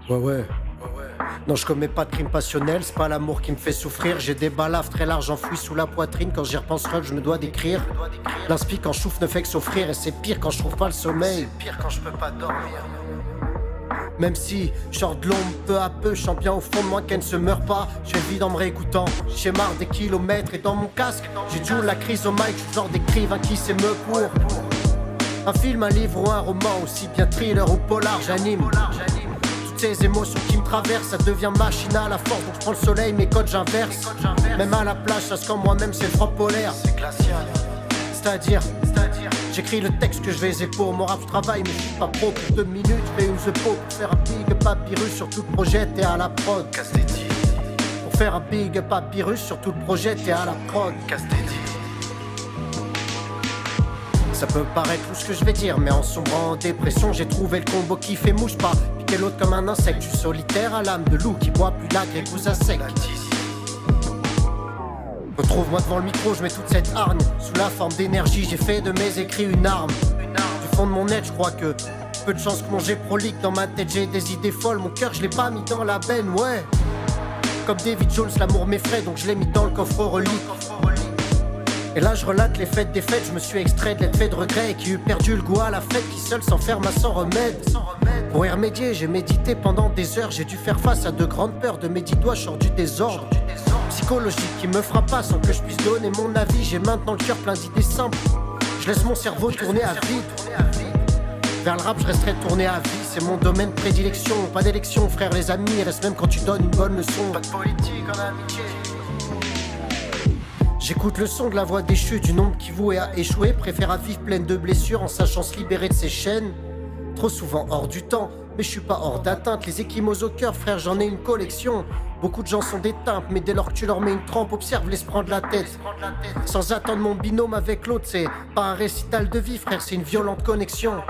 Ouais. Non, je commets pas de crime passionnel, c'est pas l'amour qui me fait souffrir. J'ai des balafres très larges enfouis sous la poitrine. Quand j'y repense, je me dois d'écrire. L'inspi quand je souffle ne fait que s'offrir. Et c'est pire quand je trouve pas le sommeil. C'est pire quand je peux pas dormir. Même si je sors de l'ombre peu à peu, je sens bien au fond de moi qu'elle ne se meurt pas. Je vis vide en me réécoutant, j'ai marre des kilomètres. Et dans mon casque, j'ai toujours la crise au mic. Je suis le genre d'écrivain qui s'émeut pour un film, un livre ou un roman. Aussi bien thriller ou polar, j'anime ces émotions qui me traversent, ça devient machinal à force. Donc je prends le soleil, mes codes j'inverse. Même à la plage, ça se comme moi-même, c'est le froid polaire. C'est glacial. C'est-à-dire, j'écris le texte que je vais épauler. Mon rap, je travaille, mais je suis pas pro. Pour 2 minutes, je fais une the pop. Pour faire un big papyrus sur tout le projet, t'es à la prod. Pour faire un big papyrus sur tout le projet, t'es à la prod. Ça peut paraître tout ce que je vais dire, mais en sombrant en dépression, j'ai trouvé le combo qui fait mouche pas. Piquer l'autre comme un insecte, je suis solitaire à l'âme de loup qui boit plus d'agre et goût à sec. Retrouve-moi devant le micro, je mets toute cette hargne. Sous la forme d'énergie, j'ai fait de mes écrits une arme. Du fond de mon être, je crois que peu de chance que mon jet prolique. Dans ma tête, j'ai des idées folles, mon cœur, je l'ai pas mis dans la benne, ouais. Comme David Jones, l'amour m'effraie, donc je l'ai mis dans le coffre relique. Et là je relate les fêtes des fêtes, je me suis extrait de l'être fait de regret. Et qui eut perdu le goût à la fête, qui seul s'enferme à sans remède. Pour y remédier, j'ai médité pendant des heures. J'ai dû faire face à de grandes peurs, de mes 10 doigts, je sors du désordre psychologique qui me frappe pas sans que je puisse donner mon avis. J'ai maintenant le cœur plein d'idées simples, je laisse mon cerveau tourner à vide. Vers le rap je resterai tourné à vie, c'est mon domaine de prédilection. Pas d'élection frère, les amis restent même quand tu donnes une bonne leçon. Pas de politique en amitié. J'écoute le son de la voix déchue d'une ombre qui vouée à échouer. Préfère à vivre pleine de blessures en sachant se libérer de ses chaînes. Trop souvent hors du temps, mais je suis pas hors d'atteinte. Les échymoses au cœur, frère, j'en ai une collection. Beaucoup de gens sont des timpes, mais dès lors que tu leur mets une trempe, observe, laisse prendre la tête. Sans attendre mon binôme avec l'autre, c'est pas un récital de vie, frère, c'est une violente connexion.